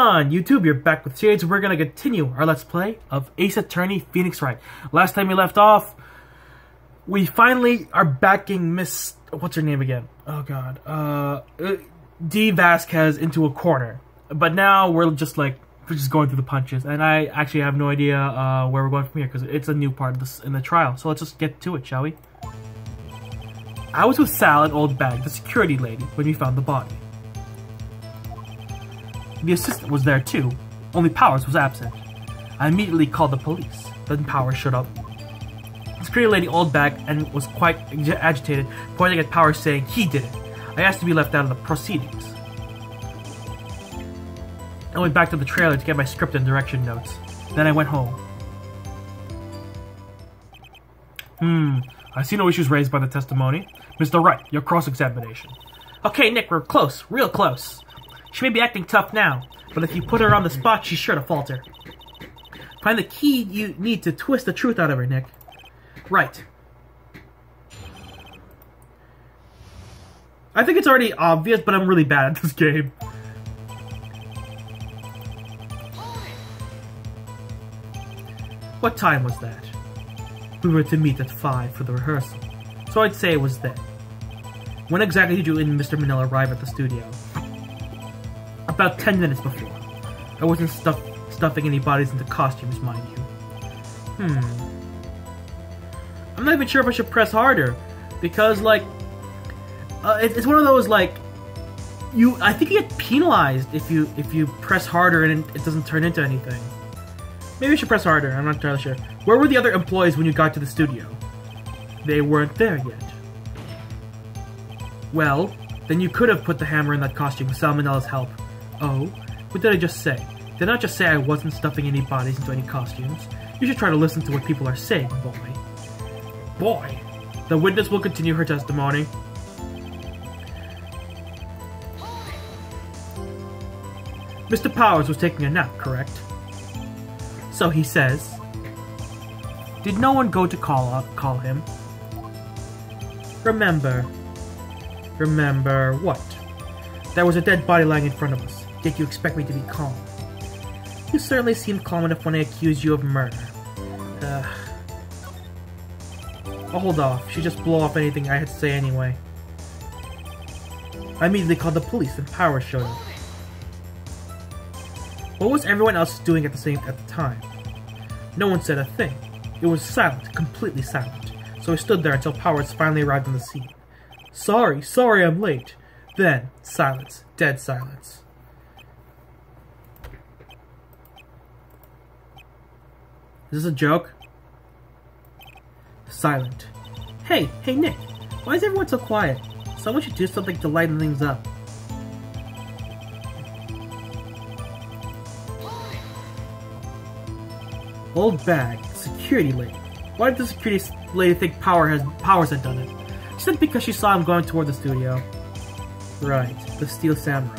on YouTube, you're back with Shades. We're gonna continue our Let's Play of Ace Attorney Phoenix Wright. Last time we left off, we finally are backing Miss... what's her name again? Oh god. D. Vasquez into a corner. But now we're just going through the punches. And I actually have no idea where we're going from here, because it's a new part of this in the trial. So let's just get to it, shall we? I was with Sal and Old Bag, the security lady, when we found the body. The assistant was there too, only Powers was absent. I immediately called the police. Then Powers showed up. The security lady Old Bag and was quite agitated, pointing at Powers saying he did it. I asked to be left out of the proceedings. I went back to the trailer to get my script and direction notes. Then I went home. I see no issues raised by the testimony. Mr. Wright, your cross-examination. Okay, Nick, we're close. Real close. She may be acting tough now, but if you put her on the spot, she's sure to falter. Find the key you need to twist the truth out of her, Nick. Right. I think it's already obvious, but I'm really bad at this game. What time was that? We were to meet at 5 for the rehearsal, so I'd say it was then. When exactly did you and Mr. Manila arrive at the studio? About 10 minutes before. I wasn't stuffing any bodies into costumes, mind you. I'm not even sure if I should press harder, because, it's one of those, I think you get penalized if you press harder and it doesn't turn into anything. Maybe I should press harder, I'm not entirely sure. Where were the other employees when you got to the studio? They weren't there yet. Well, then you could have put the hammer in that costume with Salmonella's help. Oh? What did I just say? Did I not just say I wasn't stuffing any bodies into any costumes? You should try to listen to what people are saying, boy. Boy! The witness will continue her testimony. Mr. Powers was taking a nap, correct? So he says. Did no one go to call him? Remember what? There was a dead body lying in front of us. Did you expect me to be calm? You certainly seemed calm enough when I accused you of murder. I'll hold off. She'd just blow off anything I had to say anyway. I immediately called the police and Powers showed up. What was everyone else doing at the time? No one said a thing. It was silent, completely silent. So I stood there until Powers finally arrived on the scene. Sorry, I'm late. Then, silence. Dead silence. Is this a joke? Silent. Hey, Nick. Why is everyone so quiet? Someone should do something to lighten things up. Old Bag, security lady. Why did the security lady think Powers had done it? She said because she saw him going toward the studio. Right, the Steel Samurai.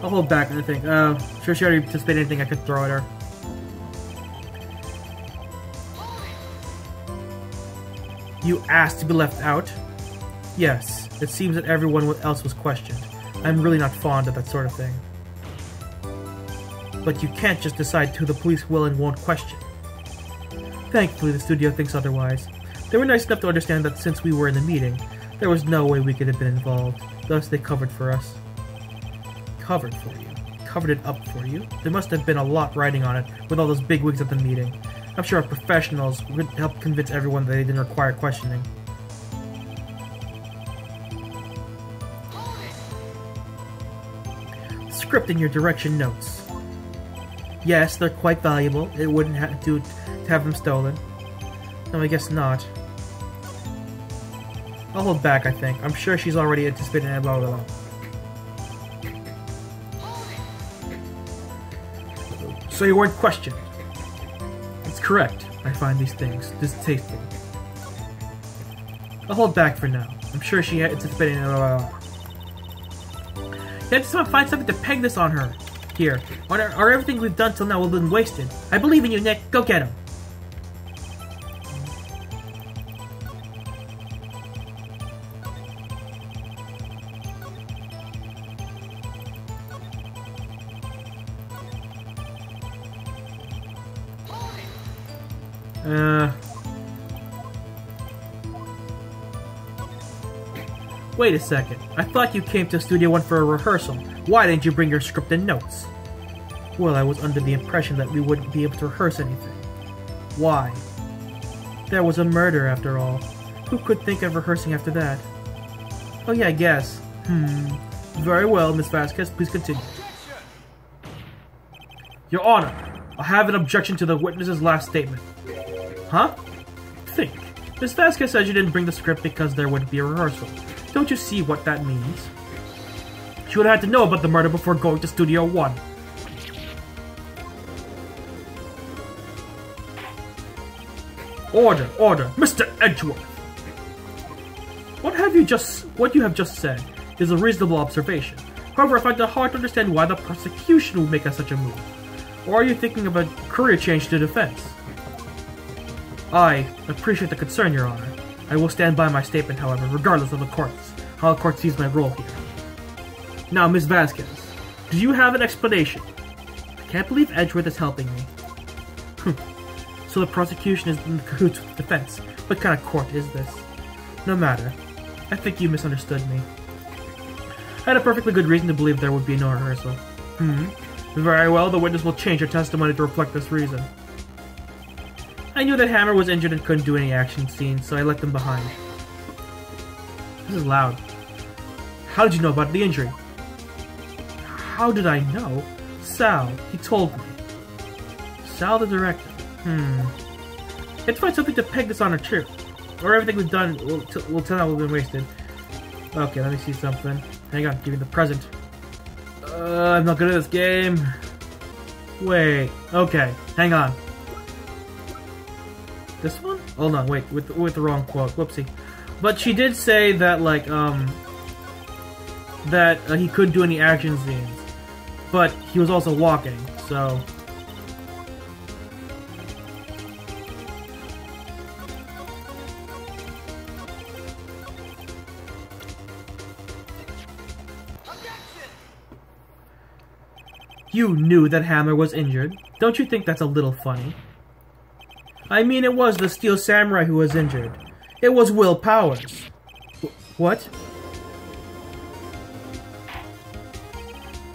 I'll hold back, I think. Sure she already anticipated anything I could throw at her. You asked to be left out? Yes, it seems that everyone else was questioned. I'm really not fond of that sort of thing. But you can't just decide who the police will and won't question. Thankfully, the studio thinks otherwise. They were nice enough to understand that since we were in the meeting, there was no way we could have been involved. Thus, they covered for us. Covered for you? Covered it up for you? There must have been a lot riding on it, with all those bigwigs at the meeting. I'm sure our professionals would help convince everyone that they didn't require questioning. Script in your direction notes. Yes, they're quite valuable. It wouldn't do to have them stolen. No, I guess not. I'll hold back, I think. I'm sure she's already anticipating it, blah, blah, blah. So you weren't questioned. It's correct. I find these things distasteful. I'll hold back for now. I'm sure she anticipating it, blah, blah, blah. Yeah, I just want to find something to peg this on her. Here. Or everything we've done till now will have been wasted. I believe in you, Nick. Go get him. Wait a second. I thought you came to Studio 1 for a rehearsal. Why didn't you bring your script and notes? Well, I was under the impression that we wouldn't be able to rehearse anything. Why? There was a murder, after all. Who could think of rehearsing after that? Oh yeah, I guess. Very well, Miss Vasquez, please continue. Your Honor, I have an objection to the witness's last statement. Huh? Think. Miss Vasquez said you didn't bring the script because there wouldn't be a rehearsal. Don't you see what that means? She would have had to know about the murder before going to Studio 1. Order, order, Mr. Edgeworth! What you have just said is a reasonable observation. However, I find it hard to understand why the prosecution would make such a move. Or are you thinking of a career change to defense? I appreciate the concern, Your Honor. I will stand by my statement, however, regardless of how the court sees my role here. Now, Ms. Vasquez, do you have an explanation? I can't believe Edgeworth is helping me. So the prosecution is in cahoots with the defense. What kind of court is this? No matter. I think you misunderstood me. I had a perfectly good reason to believe there would be no rehearsal. Very well, the witness will change her testimony to reflect this reason. I knew that Hammer was injured and couldn't do any action scenes, so I left them behind. This is loud. How did you know about the injury? How did I know? Sal, he told me. Sal the director. Let's find something to peg this on her too. Or everything was done will turn out we've been wasted. Okay, let me see something. Hang on, give me the present. I'm not good at this game. Wait, okay, hang on. This one? Oh no, wait, with the wrong quote. Whoopsie. But she did say that, like, he couldn't do any action scenes. But he was also walking, so... You knew that Hammer was injured. Don't you think that's a little funny? I mean, it was the Steel Samurai who was injured. It was Will Powers. What?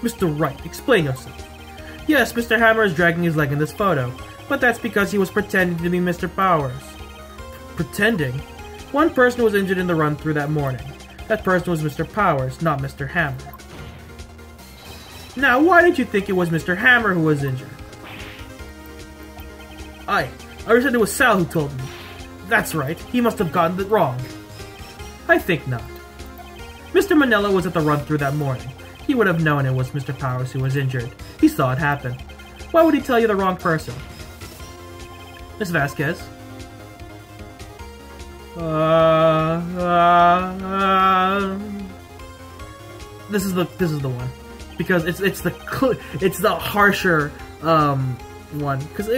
Mr. Wright, explain yourself. Yes, Mr. Hammer is dragging his leg in this photo, but that's because he was pretending to be Mr. Powers. Pretending? One person was injured in the run-through that morning. That person was Mr. Powers, not Mr. Hammer. Now, why did you think it was Mr. Hammer who was injured? I said it was Sal who told me. That's right, he must have gotten it wrong. I think not. Mr. Manella was at the run-through that morning. He would have known it was Mr. Powers who was injured. He saw it happen. Why would he tell you the wrong person? Miss Vasquez? This is the one. Because it's the harsher one. Because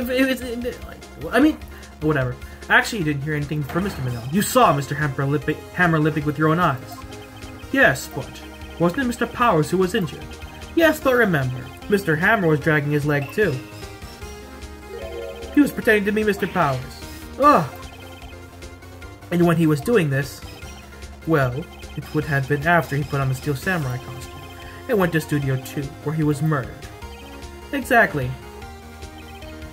I mean, whatever. Actually, you didn't hear anything from Mr. Manel. You saw Mr. Hammer limping with your own eyes. Yes, but wasn't it Mr. Powers who was injured? Yes, but remember, Mr. Hammer was dragging his leg too. He was pretending to be Mr. Powers. Ugh. And when he was doing this, well, it would have been after he put on the Steel Samurai costume and went to Studio 2, where he was murdered. Exactly.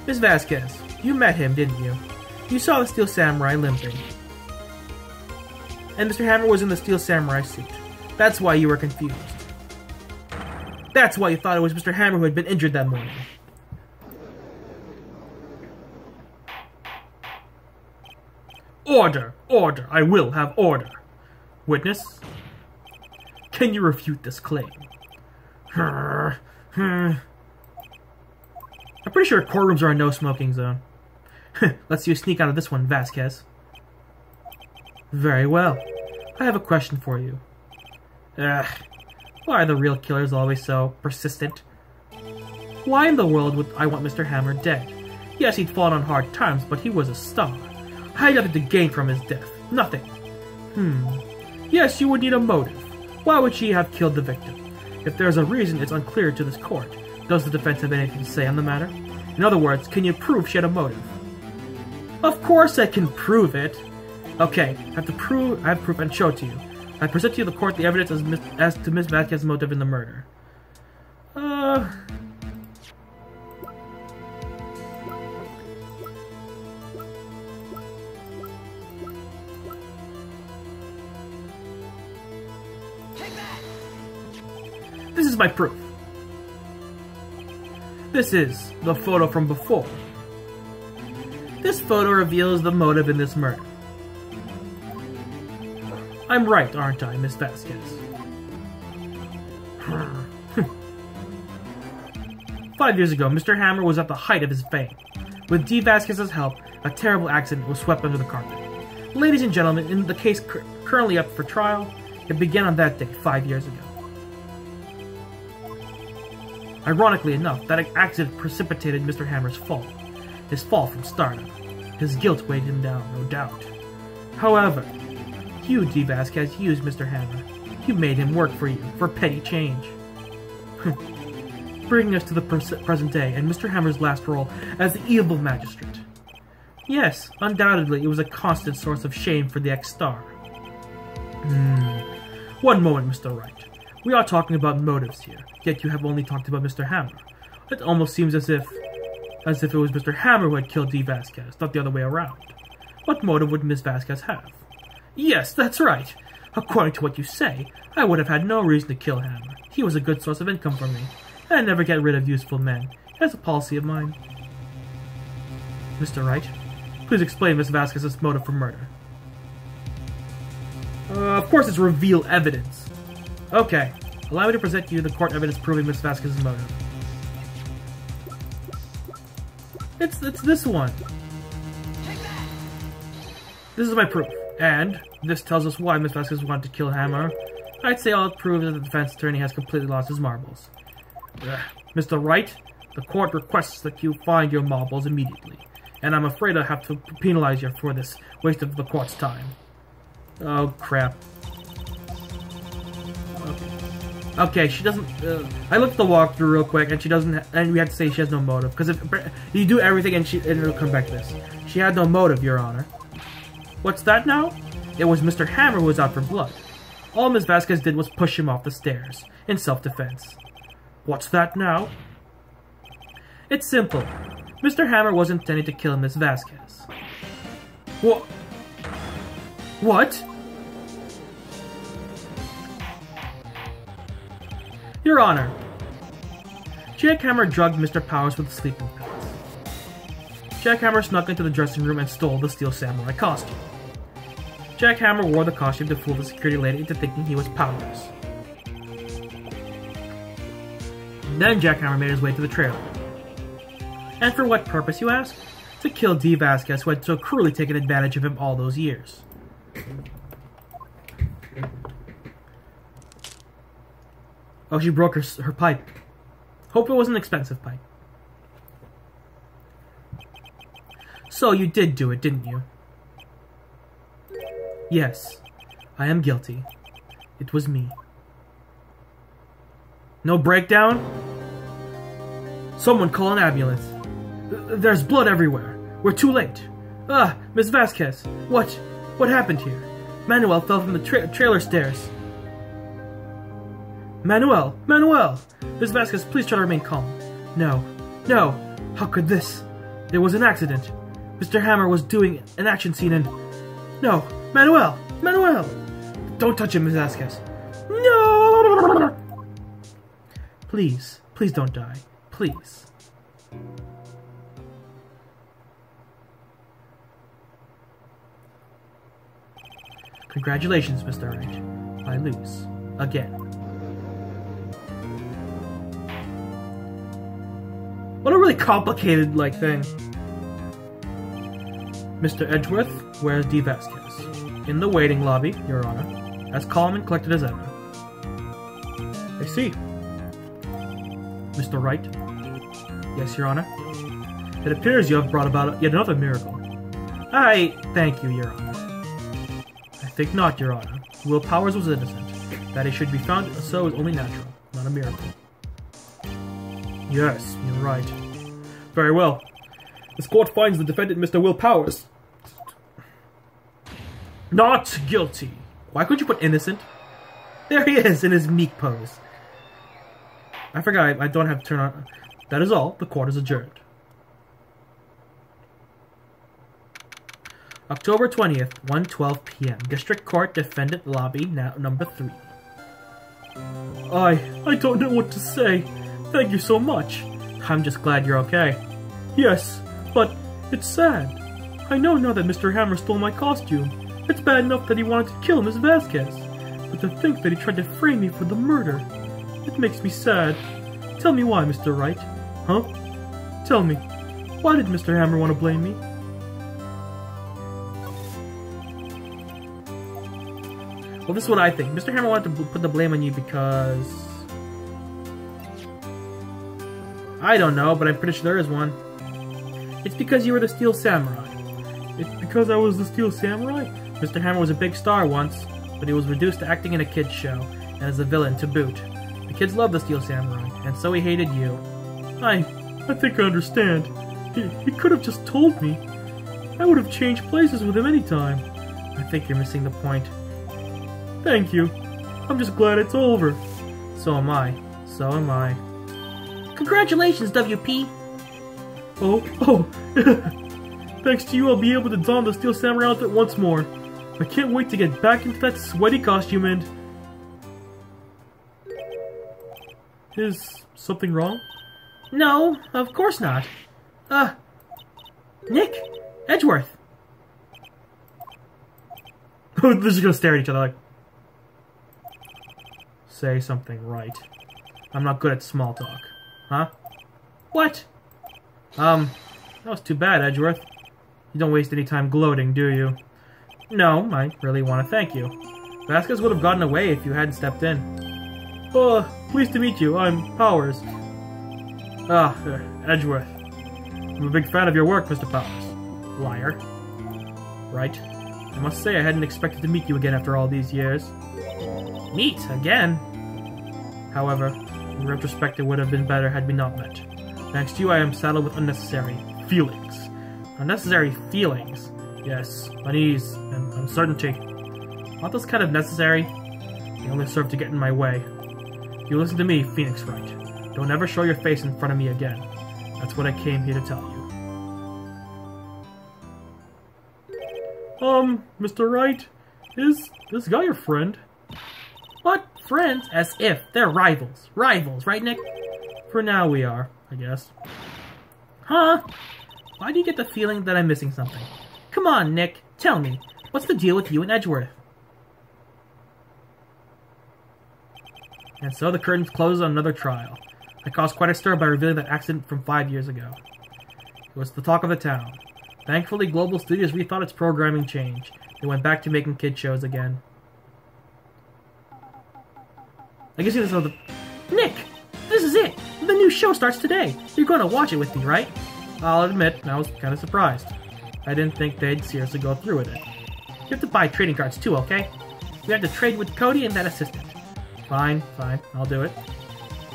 Miss Vasquez, you met him, didn't you? You saw the Steel Samurai limping. And Mr. Hammer was in the Steel Samurai suit. That's why you were confused. That's why you thought it was Mr. Hammer who had been injured that morning. Order! Order! I will have order! Witness? Can you refute this claim? I'm pretty sure courtrooms are a no-smoking zone. Let's see you sneak out of this one, Vasquez. Very well. I have a question for you. Why are the real killers always so persistent? Why in the world would I want Mr. Hammer dead? Yes, he'd fallen on hard times, but he was a star. I had nothing to gain from his death. Nothing. Yes, you would need a motive. Why would she have killed the victim? If there's a reason, it's unclear to this court. Does the defense have anything to say on the matter? In other words, can you prove she had a motive? Of course I can prove it. Okay, I have proof and show it to you. I present to you the court the evidence as to Miss Vasquez's motive in the murder. This is my proof. This is the photo from before. This photo reveals the motive in this murder. I'm right, aren't I, Miss Vasquez? 5 years ago, Mr. Hammer was at the height of his fame. With D. Vasquez's help, a terrible accident was swept under the carpet. Ladies and gentlemen, in the case currently up for trial, it began on that day 5 years ago. Ironically enough, that accident precipitated Mr. Hammer's fall. His fall from stardom. His guilt weighed him down, no doubt. However, you, D. Vasquez, used Mr. Hammer. You made him work for you, for petty change. Bringing us to the present day, and Mr. Hammer's last role as the evil magistrate. Yes, undoubtedly, it was a constant source of shame for the ex-star. One moment, Mr. Wright. We are talking about motives here, yet you have only talked about Mr. Hammer. It almost seems as if it was Mr. Hammer who had killed D. Vasquez, not the other way around. What motive would Miss Vasquez have? Yes, that's right. According to what you say, I would have had no reason to kill Hammer. He was a good source of income for me. I never get rid of useful men. That's a policy of mine. Mr. Wright, please explain Miss Vasquez's motive for murder. Of course it's reveal evidence. Okay, allow me to present you the court evidence proving Miss Vasquez's motive. It's this one. This is my proof, and this tells us why Miss Vasquez wanted to kill Hammer. I'd say all it proves that the defense attorney has completely lost his marbles. Mr. Wright, the court requests that you find your marbles immediately, and I'm afraid I have to penalize you for this waste of the court's time. Oh, crap. Okay, she doesn't... I looked at the walkthrough real quick, and she doesn't... And we have to say she has no motive, because if you do everything and it'll come back to this. She had no motive, Your Honor. What's that now? It was Mr. Hammer who was out for blood. All Miss Vasquez did was push him off the stairs, in self-defense. What's that now? It's simple. Mr. Hammer was intending to kill Miss Vasquez. What? Your Honor, Jack Hammer drugged Mr. Powers with sleeping pills. Jack Hammer snuck into the dressing room and stole the steel samurai costume. Jack Hammer wore the costume to fool the security lady into thinking he was Powers. Then Jack Hammer made his way to the trailer. And for what purpose, you ask? To kill D. Vasquez, who had so cruelly taken advantage of him all those years. Oh, she broke her pipe. Hope it was an expensive pipe. So you did do it, didn't you? Yes, I am guilty. It was me. No breakdown? Someone call an ambulance. There's blood everywhere. We're too late. Miss Vasquez. What happened here? Manuel fell from the trailer stairs. Manuel! Miss Vasquez, please try to remain calm. No. How could this? It was an accident. Mr. Hammer was doing an action scene and... No! Manuel! Don't touch him, Miss Vasquez. No! Please don't die. Please. Congratulations, Mr. Wright. I lose. Again. What a really complicated, thing. Mr. Edgeworth, where's D. Vasquez? In the waiting lobby, Your Honor. As calm and collected as ever. I see. Mr. Wright? Yes, Your Honor? It appears you have brought about yet another miracle. I thank you, Your Honor. I think not, Your Honor. Will Powers was innocent. That he should be found so is only natural, not a miracle. Yes, you're right. Very well. This court finds the defendant, Mr. Will Powers, not guilty. Why couldn't you put innocent? There he is in his meek pose. I forgot I don't have to turn on. That is all. The court is adjourned. October 20th, 1:12 p.m. District Court Defendant Lobby, now number 3. I don't know what to say. Thank you so much. I'm just glad you're okay. Yes, but it's sad. I know now that Mr. Hammer stole my costume. It's bad enough that he wanted to kill Miss Vasquez, but to think that he tried to frame me for the murder, it makes me sad. Tell me why, Mr. Wright. Huh? Tell me, why did Mr. Hammer want to blame me? Well, this is what I think. Mr. Hammer wanted to put the blame on you because... I don't know, but I'm pretty sure there is one. It's because you were the Steel Samurai. It's because I was the Steel Samurai? Mr. Hammer was a big star once, but he was reduced to acting in a kid's show, and as a villain to boot. The kids loved the Steel Samurai, and so he hated you. I think I understand. He could have just told me. I would have changed places with him anytime. I think you're missing the point. Thank you. I'm just glad it's over. So am I. So am I. Congratulations, WP! Oh. Thanks to you, I'll be able to don the Steel Samurai outfit once more. I can't wait to get back into that sweaty costume and... Is something wrong? No, of course not. Nick? Edgeworth! They're just gonna stare at each other like... Say something right. I'm not good at small talk. Huh? What? That was too bad, Edgeworth. You don't waste any time gloating, do you? No, I really want to thank you. Vasquez would have gotten away if you hadn't stepped in. Pleased to meet you. I'm Powers. Edgeworth. I'm a big fan of your work, Mr. Powers. Liar. Right. I must say I hadn't expected to meet you again after all these years. Meet? Again? However, in retrospect it would have been better had we not met. Thanks to you I am saddled with unnecessary feelings. Unnecessary feelings? Yes, unease and uncertainty. Aren't those kind of necessary? They only serve to get in my way. You listen to me, Phoenix Wright. Don't ever show your face in front of me again. That's what I came here to tell you. Mr. Wright, is this guy your friend? What? Friends? As if. They're rivals. Rivals, right, Nick? For now we are, I guess. Huh? Why do you get the feeling that I'm missing something? Come on, Nick. Tell me. What's the deal with you and Edgeworth? And so the curtains close on another trial. I caused quite a stir by revealing that accident from 5 years ago. It was the talk of the town. Thankfully, Global Studios rethought its programming change. They went back to making kid shows again. I guess this is the... Nick! This is it! The new show starts today! You're going to watch it with me, right? I'll admit, I was kind of surprised. I didn't think they'd seriously go through with it. You have to buy trading cards too, okay? We have to trade with Cody and that assistant. Fine, I'll do it.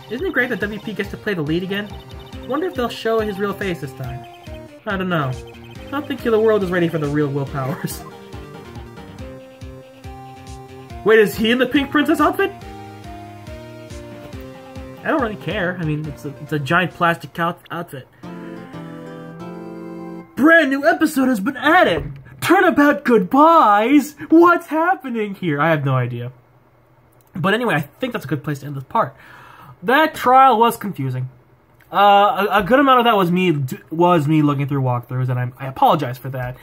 Isn't it great that WP gets to play the lead again? Wonder if they'll show his real face this time. I don't know. I don't think the world is ready for the real Will Powers. Wait, is he in the Pink Princess outfit? I don't really care. I mean, it's a giant plastic outfit. Brand new episode has been added! Turnabout goodbyes! What's happening here? I have no idea. But anyway, I think that's a good place to end this part. That trial was confusing. A good amount of that was me looking through walkthroughs, and I apologize for that.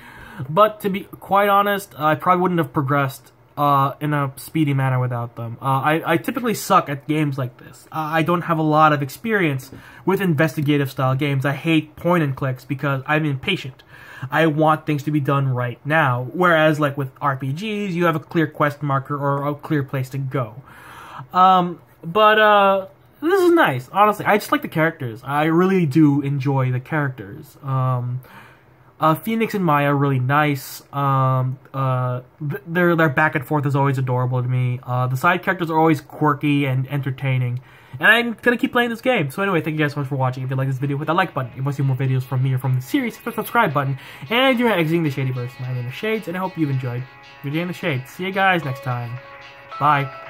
But to be quite honest, I probably wouldn't have progressed in a speedy manner without them. I typically suck at games like this. I don't have a lot of experience with investigative style games. I hate point and clicks because I'm impatient. I want things to be done right now. Whereas like with RPGs, you have a clear quest marker or a clear place to go. This is nice. Honestly, I just like the characters. I really do enjoy the characters. Phoenix and Maya are really nice. Their back and forth is always adorable to me. The side characters are always quirky and entertaining. And I'm gonna keep playing this game. So anyway, thank you guys so much for watching. If you like this video, hit that like button. If you want to see more videos from me or from the series, hit the subscribe button. And you're exiting the Shadyverse. My name is Shades, and I hope you've enjoyed. You're in the Shades. See you guys next time. Bye.